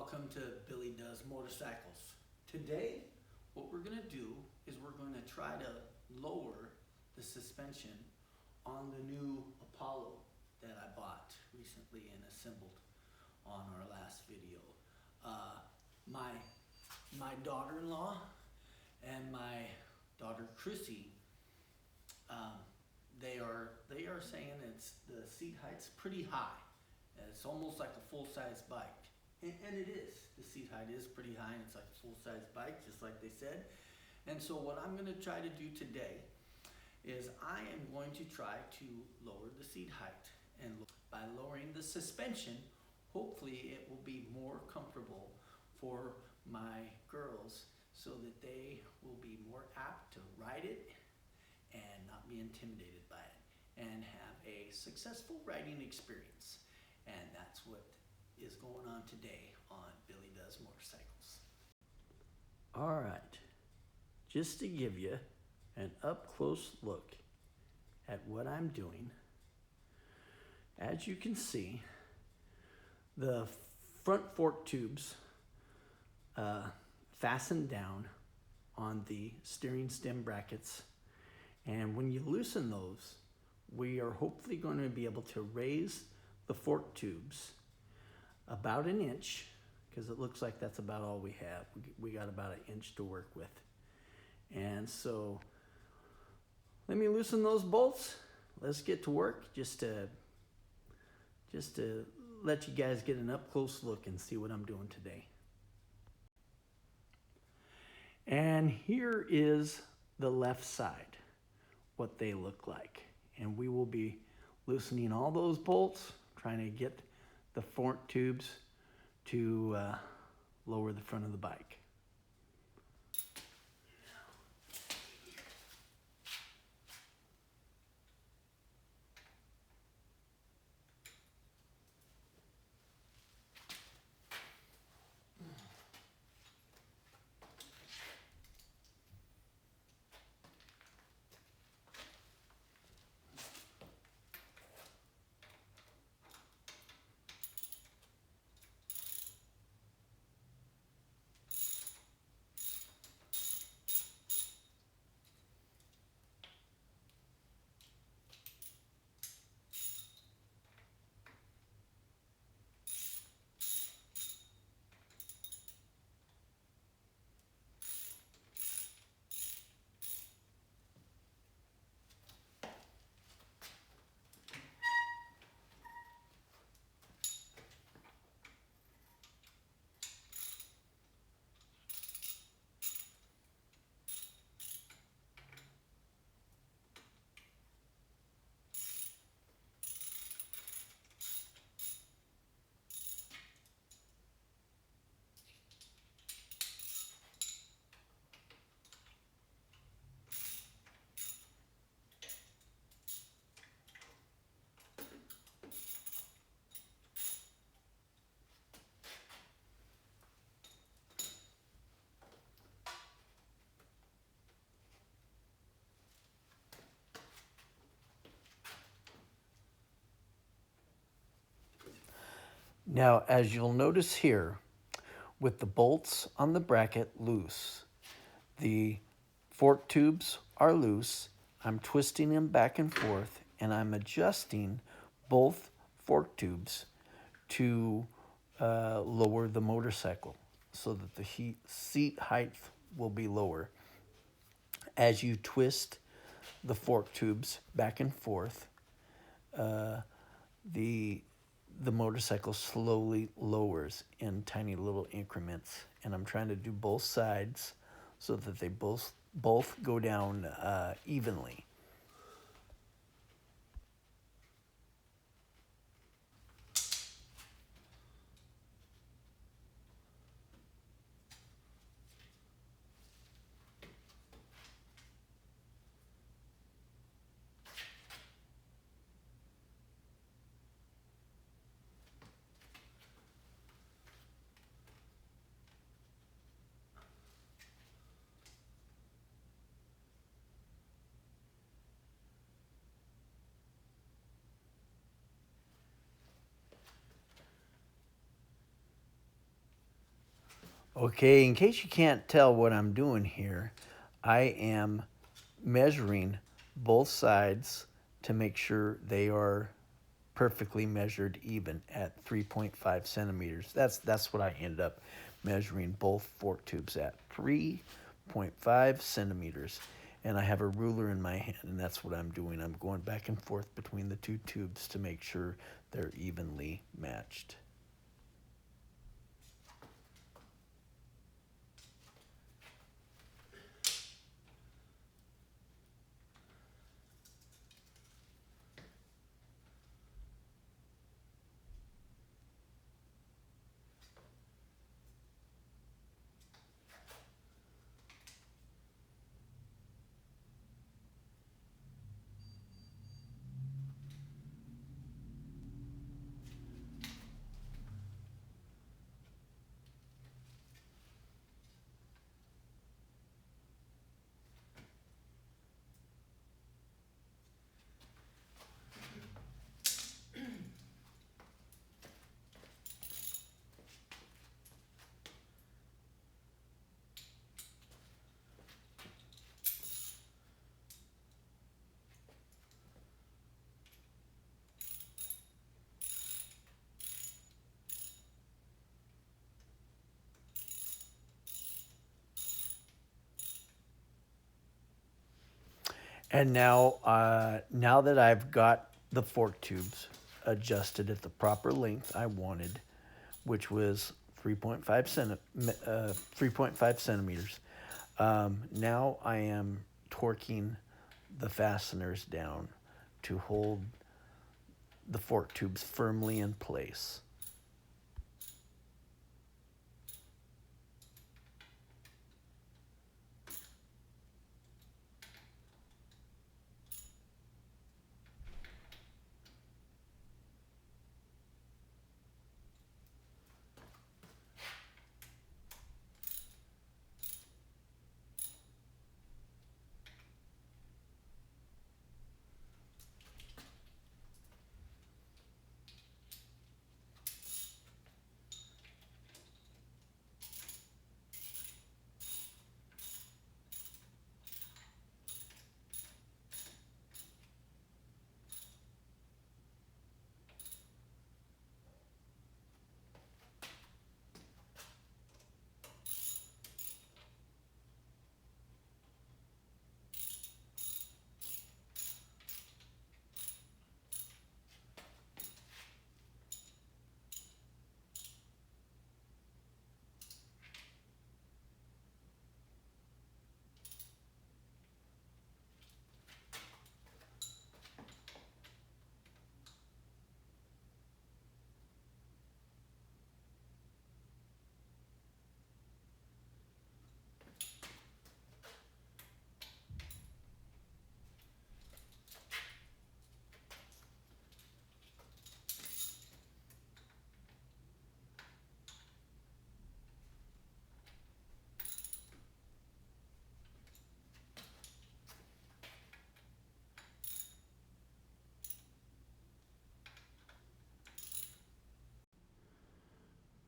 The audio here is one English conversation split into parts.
welcome to Billy Does Motorcycles. Today, what we're going to do is we're going to try to lower the suspension on the new Apollo that I bought recently and assembled on our last video. My daughter-in-law and my daughter Chrissy, they are saying the seat height's pretty high. It's almost like a full-size bike. And it is. The seat height is pretty high, and it's like a full-size bike, just like they said. And so what I'm going to try to do today is I am going to try to lower the seat height. And by lowering the suspension, hopefully it will be more comfortable for my girls so that they will be more apt to ride it and not be intimidated by it and have a successful riding experience. And that's what is going on today on Billy Does Motorcycles. All right, just to give you an up-close look at what I'm doing, as you can see, the front fork tubes fasten down on the steering stem brackets, and when you loosen those, we are hopefully going to be able to raise the fork tubes about an inch, because it looks like that's about all we have. We got about an inch to work with. And so let me loosen those bolts. Let's get to work just to let you guys get an up close look and see what I'm doing today. And here is the left side, what they look like. And we will be loosening all those bolts, trying to get the fork tubes to lower the front of the bike. Now, as you'll notice here, with the bolts on the bracket loose, the fork tubes are loose. I'm twisting them back and forth, and I'm adjusting both fork tubes to lower the motorcycle so that the seat height will be lower. As you twist the fork tubes back and forth, the motorcycle slowly lowers in tiny little increments, and I'm trying to do both sides so that they both go down evenly. Okay, in case you can't tell what I'm doing here, I am measuring both sides to make sure they are perfectly measured even at 3.5 centimeters. That's what I ended up measuring both fork tubes at, 3.5 centimeters. And I have a ruler in my hand, and that's what I'm doing. I'm going back and forth between the two tubes to make sure they're evenly matched. And now that I've got the fork tubes adjusted at the proper length I wanted, which was 3.5 centimeters, now I am torquing the fasteners down to hold the fork tubes firmly in place.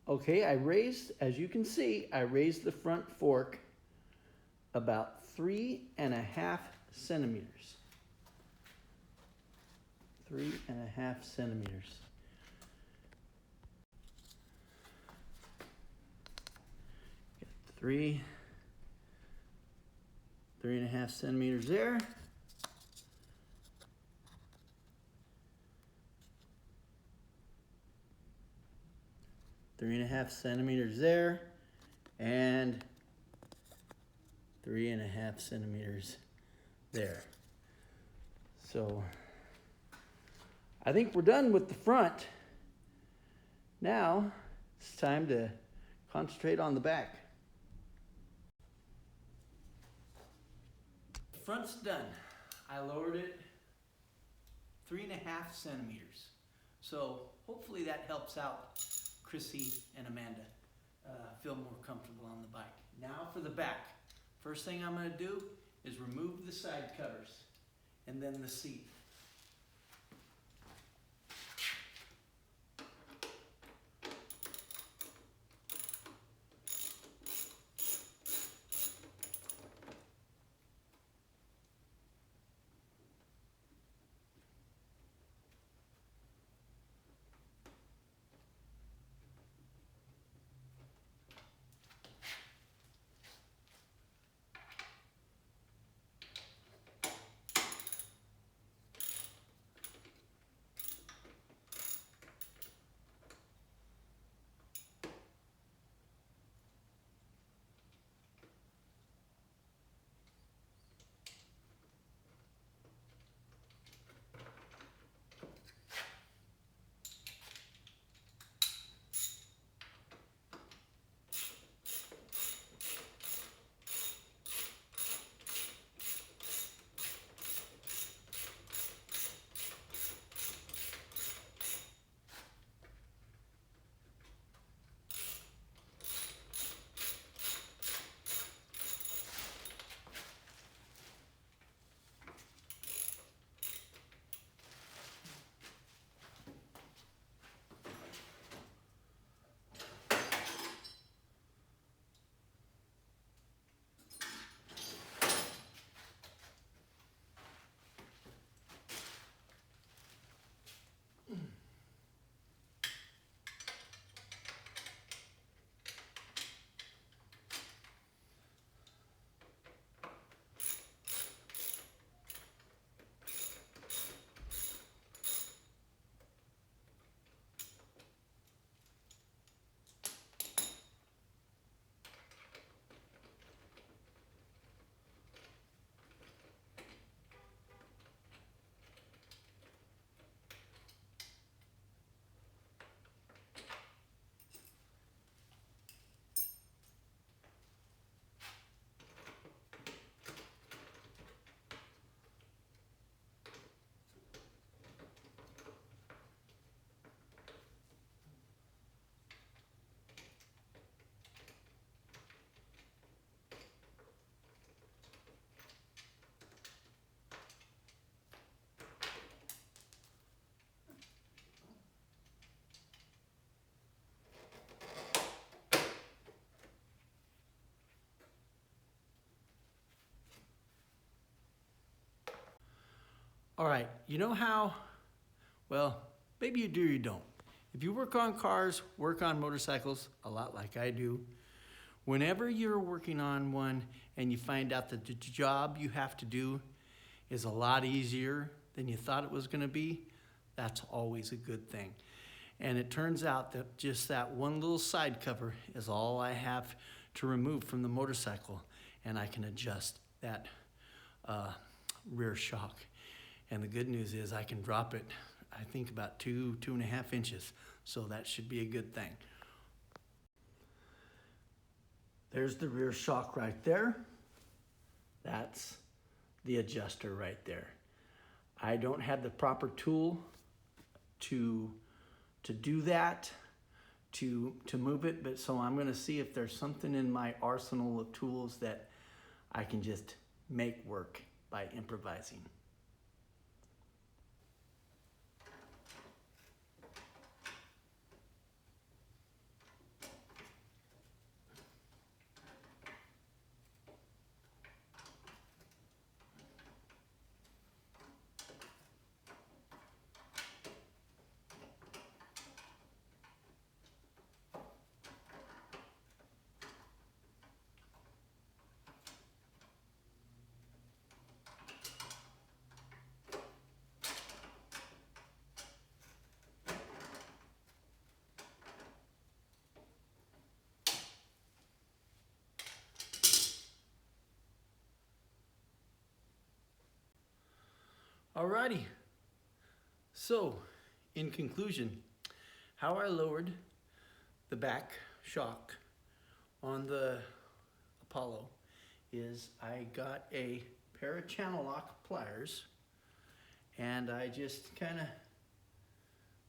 Okay, as you can see, I raised the front fork about 3.5 centimeters. 3.5 centimeters. Get 3.5 centimeters there. Three and a half centimeters there, and 3.5 centimeters there. So I think we're done with the front. Now it's time to concentrate on the back. The front's done. I lowered it 3.5 centimeters. So hopefully that helps out Chrissy and Amanda feel more comfortable on the bike. Now for the back. First thing I'm going to do is remove the side cutters and then the seat. All right, you know how, well, maybe you do or you don't. If you work on cars, work on motorcycles, a lot like I do, whenever you're working on one and you find out that the job you have to do is a lot easier than you thought it was gonna be, that's always a good thing. And it turns out that just that one little side cover is all I have to remove from the motorcycle, and I can adjust that rear shock. And the good news is I can drop it, I think about 2.5 inches. So that should be a good thing. There's the rear shock right there. That's the adjuster right there. I don't have the proper tool to do that, to move it, but so I'm gonna see if there's something in my arsenal of tools that I can just make work by improvising. Alrighty, so in conclusion, how I lowered the back shock on the Apollo is I got a pair of channel lock pliers and I just kind of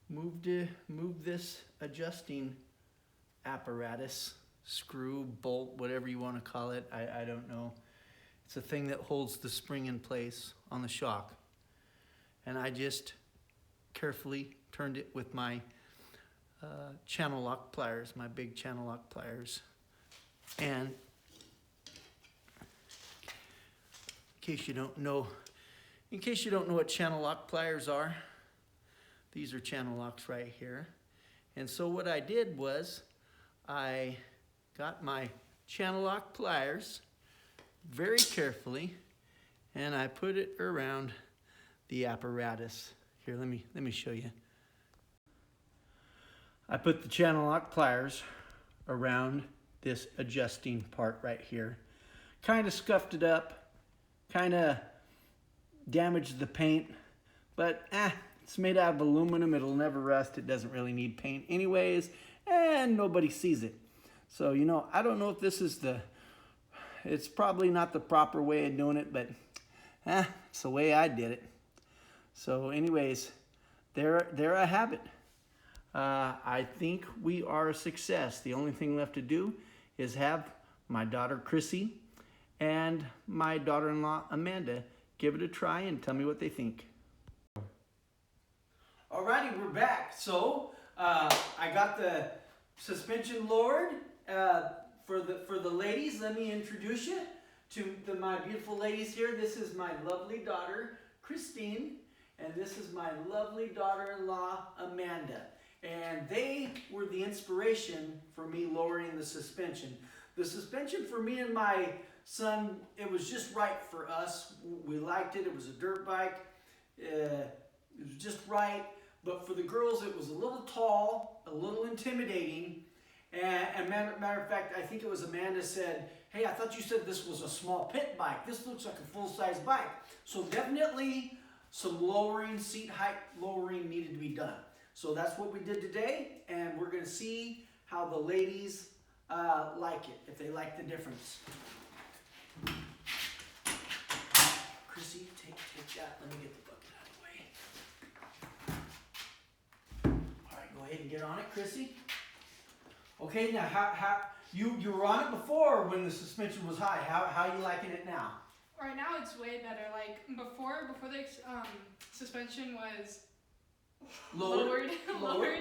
moved this adjusting apparatus, screw, bolt, whatever you want to call it, I don't know. It's a thing that holds the spring in place on the shock. And I just carefully turned it with my channel lock pliers, my big channel lock pliers. And in case you don't know what channel lock pliers are, these are channel locks right here. And so what I did was I got my channel lock pliers very carefully and I put it around the apparatus. Here, let me show you. I put the channel lock pliers around this adjusting part right here. Kind of scuffed it up, kind of damaged the paint, but it's made out of aluminum, it'll never rust, it doesn't really need paint anyways, and nobody sees it. So, you know, I don't know if this is it's probably not the proper way of doing it, but it's the way I did it. So anyways, there I have it. I think we are a success. The only thing left to do is have my daughter Chrissy and my daughter-in-law Amanda give it a try and tell me what they think. Alrighty, we're back. So I got the suspension lowered for the ladies. Let me introduce you to my beautiful ladies here. This is my lovely daughter Christine. And this is my lovely daughter-in-law, Amanda. And they were the inspiration for me lowering the suspension. The suspension for me and my son, it was just right for us. We liked it. It was a dirt bike. It was just right. But for the girls, it was a little tall, a little intimidating. And matter of fact, I think it was Amanda said, hey, I thought you said this was a small pit bike. This looks like a full-size bike. So definitely some lowering, seat height lowering needed to be done. So that's what we did today, and we're gonna see how the ladies like it, if they like the difference. Chrissy, take that, let me get the bucket out of the way. All right, go ahead and get on it, Chrissy. Okay, now how you were on it before when the suspension was high. How are you liking it now? Right now it's way better. Like before the suspension was lowered,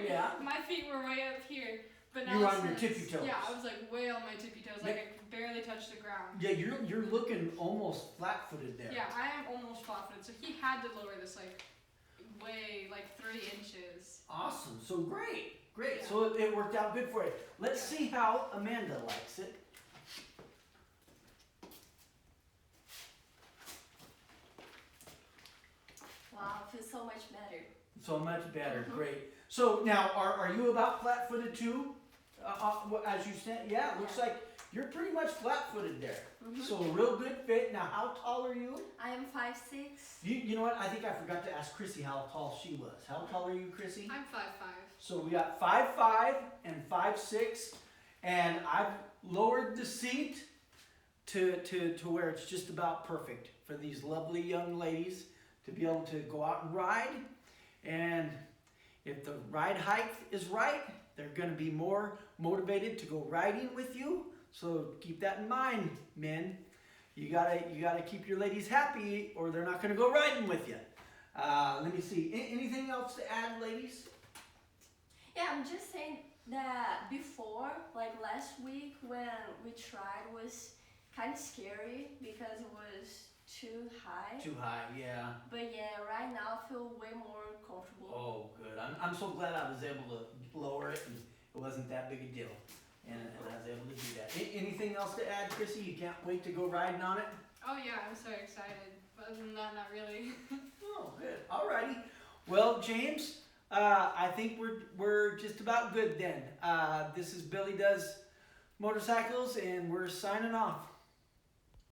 yeah. my feet were way up here. But now You were it's on your nice. tippy toes. Yeah, I was like way on my tippy toes, like I could barely touch the ground. Yeah, you're looking almost flat-footed there. Yeah, I am almost flat-footed, so he had to lower this like way, like 30 inches. Awesome. So great. Yeah. So it worked out good for you. Let's see how Amanda likes it. Wow, feels so much better. So much better. Great. So now, are you about flat-footed too? As you said, yeah. It looks Yeah. like you're pretty much flat-footed there. Mhm. So a real good fit. Now, how tall are you? I am 5'6". You know what? I think I forgot to ask Chrissy how tall she was. How tall are you, Chrissy? I'm 5'5". So we got 5'5" and 5'6", and I've lowered the seat to where it's just about perfect for these lovely young ladies to be able to go out and ride. And if the ride height is right, they're going to be more motivated to go riding with you. So keep that in mind, men. You gotta keep your ladies happy, or they're not going to go riding with you. Let me see. Anything else to add, ladies? Yeah, I'm just saying that before, like last week when we tried, was kind of scary because it was too high. Too high, yeah. But yeah, right now I feel way more comfortable. Oh, good. I'm so glad I was able to lower it and it wasn't that big a deal. And I was able to do that. Anything else to add, Chrissy? You can't wait to go riding on it? Oh yeah, I'm so excited. But other than that, not really. Oh, good. Alrighty. Well, James, I think we're just about good then. This is Billy Does Motorcycles, and we're signing off.